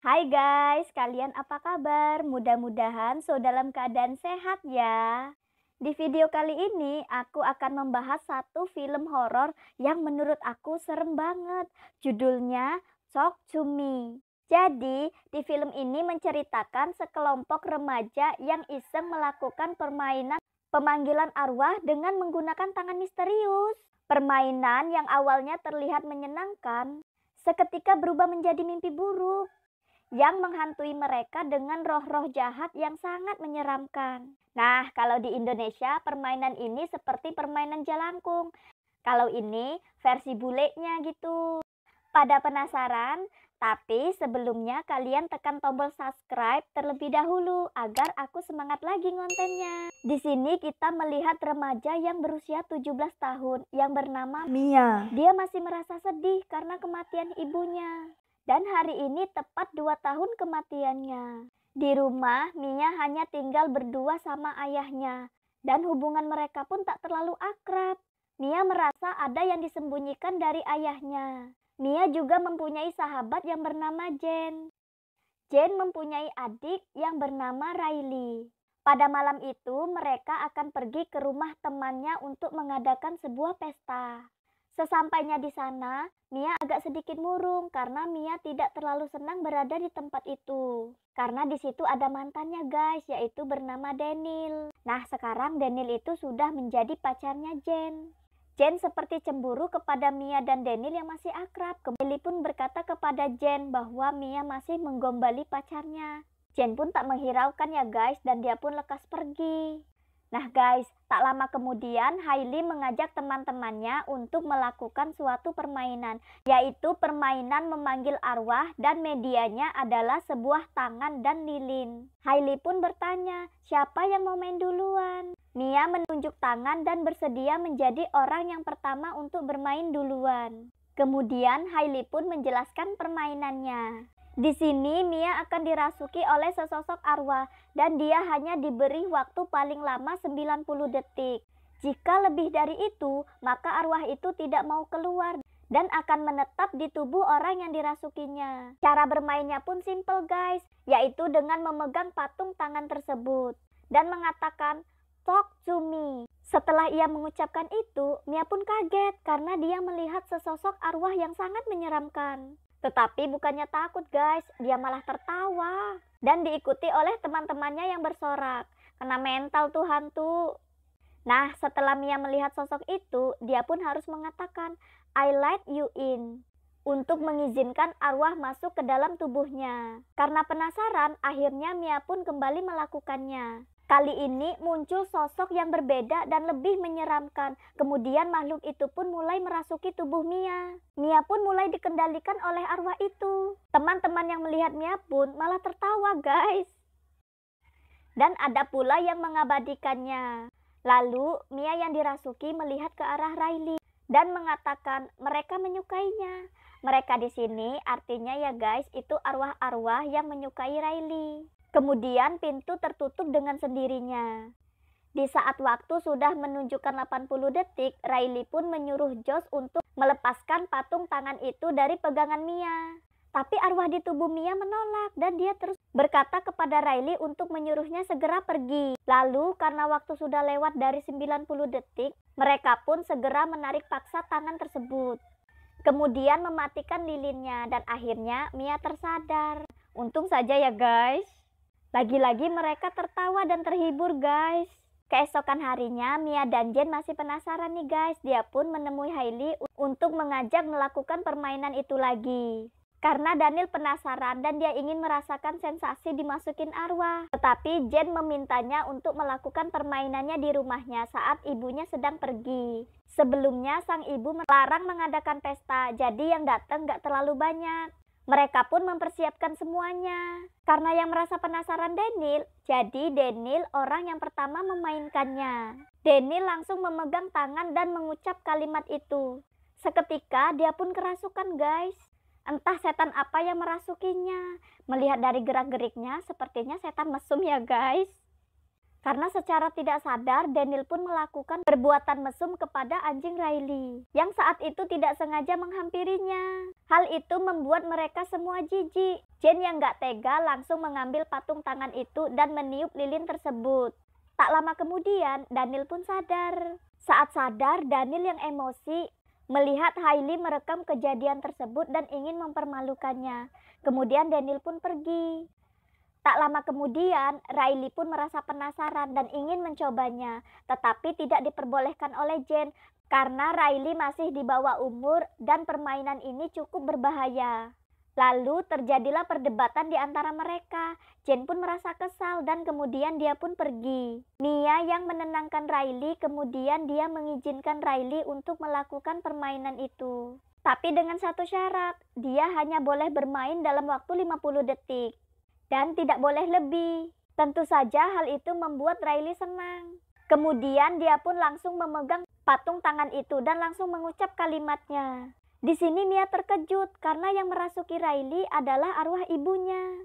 Hai guys, kalian apa kabar? Mudah-mudahan so dalam keadaan sehat ya. Di video kali ini aku akan membahas satu film horor yang menurut aku serem banget. Judulnya Talk to Me. Jadi, di film ini menceritakan sekelompok remaja yang iseng melakukan permainan pemanggilan arwah dengan menggunakan tangan misterius. Permainan yang awalnya terlihat menyenangkan, seketika berubah menjadi mimpi buruk yang menghantui mereka dengan roh-roh jahat yang sangat menyeramkan. Nah, kalau di Indonesia permainan ini seperti permainan jalangkung. Kalau ini versi bulenya gitu. Pada penasaran? Tapi sebelumnya kalian tekan tombol subscribe terlebih dahulu agar aku semangat lagi ngontennya. Di sini kita melihat remaja yang berusia 17 tahun yang bernama Mia. Dia masih merasa sedih karena kematian ibunya. Dan hari ini tepat 2 tahun kematiannya. Di rumah, Mia hanya tinggal berdua sama ayahnya. Dan hubungan mereka pun tak terlalu akrab. Mia merasa ada yang disembunyikan dari ayahnya. Mia juga mempunyai sahabat yang bernama Jen. Jen mempunyai adik yang bernama Riley. Pada malam itu, mereka akan pergi ke rumah temannya untuk mengadakan sebuah pesta. Sesampainya di sana, Mia agak sedikit murung karena Mia tidak terlalu senang berada di tempat itu. Karena di situ ada mantannya guys, yaitu bernama Daniel. Nah, sekarang Daniel itu sudah menjadi pacarnya Jen. Jen seperti cemburu kepada Mia dan Daniel yang masih akrab. Kelly pun berkata kepada Jen bahwa Mia masih menggombali pacarnya. Jen pun tak menghiraukan ya guys, dan dia pun lekas pergi. Nah guys, tak lama kemudian Hailey mengajak teman-temannya untuk melakukan suatu permainan, yaitu permainan memanggil arwah dan medianya adalah sebuah tangan dan lilin. Hailey pun bertanya, siapa yang mau main duluan? Mia menunjuk tangan dan bersedia menjadi orang yang pertama untuk bermain duluan. Kemudian Hailey pun menjelaskan permainannya. Di sini Mia akan dirasuki oleh sesosok arwah dan dia hanya diberi waktu paling lama 90 detik. Jika lebih dari itu, maka arwah itu tidak mau keluar dan akan menetap di tubuh orang yang dirasukinya. Cara bermainnya pun simple guys, yaitu dengan memegang patung tangan tersebut dan mengatakan, "Talk to me." Setelah ia mengucapkan itu, Mia pun kaget karena dia melihat sesosok arwah yang sangat menyeramkan. Tetapi bukannya takut guys, dia malah tertawa. Dan diikuti oleh teman-temannya yang bersorak. Kena mental tuh hantu. Nah, setelah Mia melihat sosok itu, dia pun harus mengatakan, "I let you in." Untuk mengizinkan arwah masuk ke dalam tubuhnya. Karena penasaran, akhirnya Mia pun kembali melakukannya. Kali ini muncul sosok yang berbeda dan lebih menyeramkan. Kemudian makhluk itu pun mulai merasuki tubuh Mia. Mia pun mulai dikendalikan oleh arwah itu. Teman-teman yang melihat Mia pun malah tertawa guys. Dan ada pula yang mengabadikannya. Lalu Mia yang dirasuki melihat ke arah Riley dan mengatakan mereka menyukainya. Mereka di sini artinya ya guys, itu arwah-arwah yang menyukai Riley. Kemudian pintu tertutup dengan sendirinya. Di saat waktu sudah menunjukkan 80 detik, Riley pun menyuruh Josh untuk melepaskan patung tangan itu dari pegangan Mia. Tapi arwah di tubuh Mia menolak dan dia terus berkata kepada Riley untuk menyuruhnya segera pergi. Lalu karena waktu sudah lewat dari 90 detik, mereka pun segera menarik paksa tangan tersebut. Kemudian mematikan lilinnya dan akhirnya Mia tersadar. Untung saja ya guys. Lagi-lagi mereka tertawa dan terhibur guys. Keesokan harinya Mia dan Jen masih penasaran nih guys. Dia pun menemui Hailey untuk mengajak melakukan permainan itu lagi. Karena Daniel penasaran dan dia ingin merasakan sensasi dimasukin arwah. Tetapi Jen memintanya untuk melakukan permainannya di rumahnya saat ibunya sedang pergi. Sebelumnya sang ibu melarang mengadakan pesta, jadi yang datang gak terlalu banyak. Mereka pun mempersiapkan semuanya. Karena yang merasa penasaran Daniel, jadi Daniel orang yang pertama memainkannya. Daniel langsung memegang tangan dan mengucap kalimat itu. Seketika dia pun kerasukan guys. Entah setan apa yang merasukinya. Melihat dari gerak-geriknya, sepertinya setan mesum ya guys. Karena secara tidak sadar, Daniel pun melakukan perbuatan mesum kepada anjing Riley, yang saat itu tidak sengaja menghampirinya. Hal itu membuat mereka semua jijik. Jane yang gak tega langsung mengambil patung tangan itu dan meniup lilin tersebut. Tak lama kemudian, Daniel pun sadar. Saat sadar, Daniel yang emosi melihat Hailey merekam kejadian tersebut dan ingin mempermalukannya. Kemudian Daniel pun pergi. Tak lama kemudian, Riley pun merasa penasaran dan ingin mencobanya, tetapi tidak diperbolehkan oleh Jane karena Riley masih di bawah umur dan permainan ini cukup berbahaya. Lalu terjadilah perdebatan di antara mereka. Jane pun merasa kesal dan kemudian dia pun pergi. Mia yang menenangkan Riley, kemudian dia mengizinkan Riley untuk melakukan permainan itu. Tapi dengan satu syarat, dia hanya boleh bermain dalam waktu 50 detik. Dan tidak boleh lebih. Tentu saja hal itu membuat Riley senang. Kemudian dia pun langsung memegang patung tangan itu dan langsung mengucap kalimatnya. Di sini Mia terkejut karena yang merasuki Riley adalah arwah ibunya.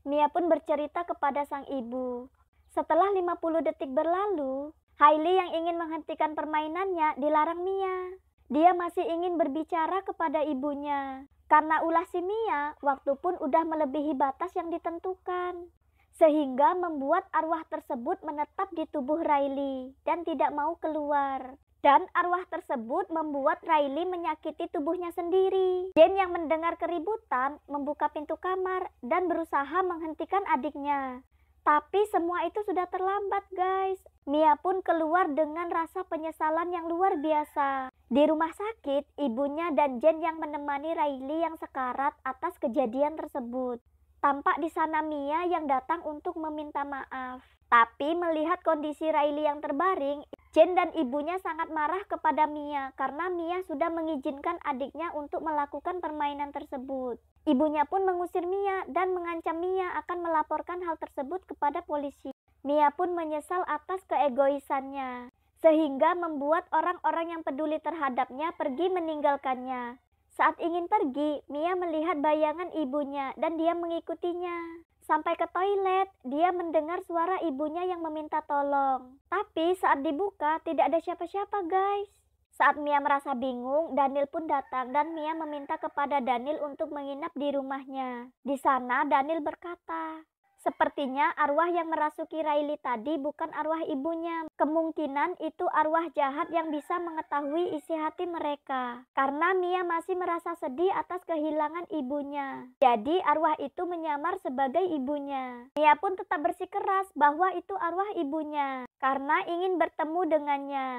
Mia pun bercerita kepada sang ibu. Setelah 50 detik berlalu, Hailey yang ingin menghentikan permainannya dilarang Mia. Dia masih ingin berbicara kepada ibunya. Karena ulah si Mia, waktu pun udah melebihi batas yang ditentukan. Sehingga membuat arwah tersebut menetap di tubuh Riley dan tidak mau keluar. Dan arwah tersebut membuat Riley menyakiti tubuhnya sendiri. Jane yang mendengar keributan membuka pintu kamar dan berusaha menghentikan adiknya. Tapi semua itu sudah terlambat guys. Mia pun keluar dengan rasa penyesalan yang luar biasa. Di rumah sakit, ibunya dan Jane yang menemani Riley yang sekarat atas kejadian tersebut. Tampak di sana Mia yang datang untuk meminta maaf. Tapi melihat kondisi Riley yang terbaring, Jane dan ibunya sangat marah kepada Mia karena Mia sudah mengizinkan adiknya untuk melakukan permainan tersebut. Ibunya pun mengusir Mia dan mengancam Mia akan melaporkan hal tersebut kepada polisi. Mia pun menyesal atas keegoisannya, sehingga membuat orang-orang yang peduli terhadapnya pergi meninggalkannya. Saat ingin pergi, Mia melihat bayangan ibunya dan dia mengikutinya. Sampai ke toilet, dia mendengar suara ibunya yang meminta tolong. Tapi saat dibuka, tidak ada siapa-siapa guys. Saat Mia merasa bingung, Daniel pun datang dan Mia meminta kepada Daniel untuk menginap di rumahnya. Di sana Daniel berkata, sepertinya arwah yang merasuki Riley tadi bukan arwah ibunya. Kemungkinan itu arwah jahat yang bisa mengetahui isi hati mereka. Karena Mia masih merasa sedih atas kehilangan ibunya. Jadi arwah itu menyamar sebagai ibunya. Mia pun tetap bersikeras bahwa itu arwah ibunya karena ingin bertemu dengannya.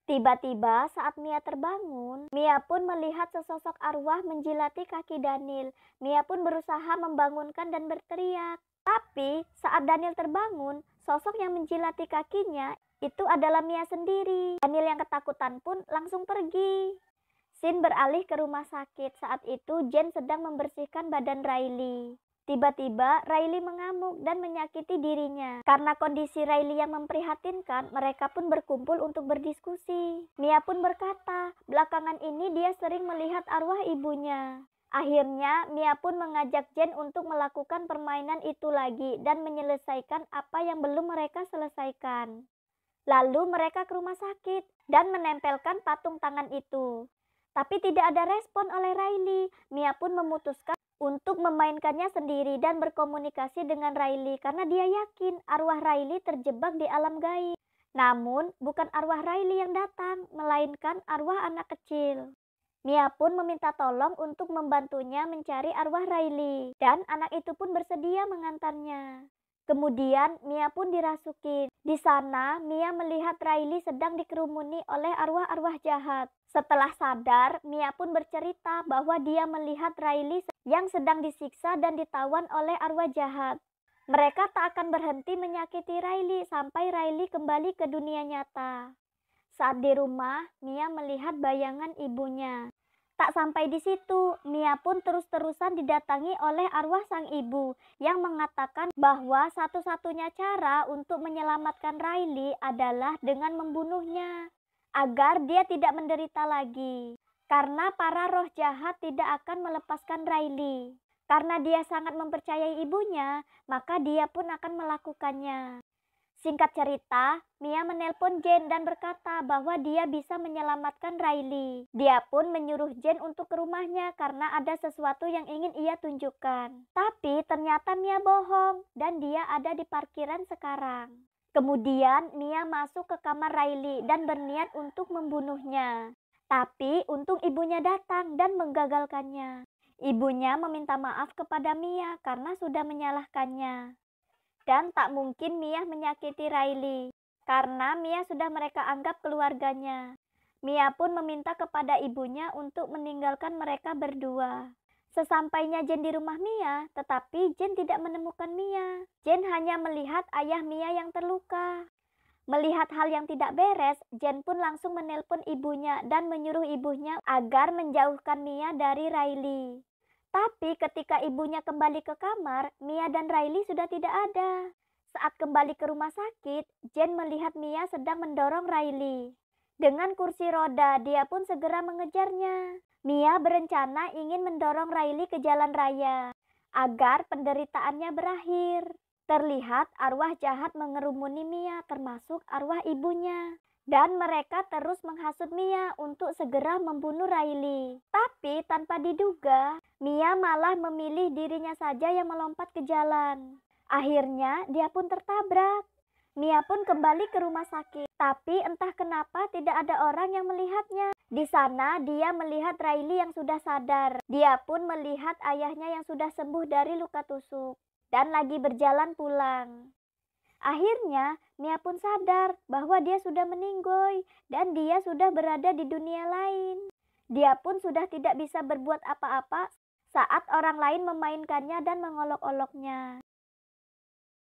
Tiba-tiba saat Mia terbangun, Mia pun melihat sesosok arwah menjilati kaki Daniel. Mia pun berusaha membangunkan dan berteriak. Tapi saat Daniel terbangun, sosok yang menjilati kakinya itu adalah Mia sendiri. Daniel yang ketakutan pun langsung pergi. Scene beralih ke rumah sakit. Saat itu Jane sedang membersihkan badan Riley. Tiba-tiba Riley mengamuk dan menyakiti dirinya. Karena kondisi Riley yang memprihatinkan, mereka pun berkumpul untuk berdiskusi. Mia pun berkata, belakangan ini dia sering melihat arwah ibunya. Akhirnya Mia pun mengajak Jane untuk melakukan permainan itu lagi dan menyelesaikan apa yang belum mereka selesaikan. Lalu mereka ke rumah sakit dan menempelkan patung tangan itu. Tapi tidak ada respon oleh Riley. Mia pun memutuskan untuk memainkannya sendiri dan berkomunikasi dengan Riley karena dia yakin arwah Riley terjebak di alam gaib. Namun bukan arwah Riley yang datang, melainkan arwah anak kecil. Mia pun meminta tolong untuk membantunya mencari arwah Riley dan anak itu pun bersedia mengantarnya. Kemudian Mia pun dirasuki. Di sana Mia melihat Riley sedang dikerumuni oleh arwah-arwah jahat. Setelah sadar, Mia pun bercerita bahwa dia melihat Riley yang sedang disiksa dan ditawan oleh arwah jahat. Mereka tak akan berhenti menyakiti Riley sampai Riley kembali ke dunia nyata. Saat di rumah, Mia melihat bayangan ibunya. Tak sampai di situ, Mia pun terus-terusan didatangi oleh arwah sang ibu yang mengatakan bahwa satu-satunya cara untuk menyelamatkan Riley adalah dengan membunuhnya agar dia tidak menderita lagi. Karena para roh jahat tidak akan melepaskan Riley. Karena dia sangat mempercayai ibunya, maka dia pun akan melakukannya. Singkat cerita, Mia menelpon Jane dan berkata bahwa dia bisa menyelamatkan Riley. Dia pun menyuruh Jane untuk ke rumahnya karena ada sesuatu yang ingin ia tunjukkan. Tapi ternyata Mia bohong dan dia ada di parkiran sekarang. Kemudian Mia masuk ke kamar Riley dan berniat untuk membunuhnya. Tapi untung ibunya datang dan menggagalkannya. Ibunya meminta maaf kepada Mia karena sudah menyalahkannya. Dan tak mungkin Mia menyakiti Riley, karena Mia sudah mereka anggap keluarganya. Mia pun meminta kepada ibunya untuk meninggalkan mereka berdua. Sesampainya Jane di rumah Mia, tetapi Jane tidak menemukan Mia. Jane hanya melihat ayah Mia yang terluka. Melihat hal yang tidak beres, Jane pun langsung menelpon ibunya dan menyuruh ibunya agar menjauhkan Mia dari Riley. Tapi ketika ibunya kembali ke kamar, Mia dan Riley sudah tidak ada. Saat kembali ke rumah sakit, Jane melihat Mia sedang mendorong Riley. Dengan kursi roda, dia pun segera mengejarnya. Mia berencana ingin mendorong Riley ke jalan raya, agar penderitaannya berakhir. Terlihat arwah jahat mengerumuni Mia, termasuk arwah ibunya. Dan mereka terus menghasut Mia untuk segera membunuh Riley. Tapi tanpa diduga, Mia malah memilih dirinya saja yang melompat ke jalan. Akhirnya dia pun tertabrak. Mia pun kembali ke rumah sakit. Tapi entah kenapa tidak ada orang yang melihatnya. Di sana dia melihat Riley yang sudah sadar. Dia pun melihat ayahnya yang sudah sembuh dari luka tusuk dan lagi berjalan pulang. Akhirnya, Mia pun sadar bahwa dia sudah meninggoy dan dia sudah berada di dunia lain. Dia pun sudah tidak bisa berbuat apa-apa saat orang lain memainkannya dan mengolok-oloknya.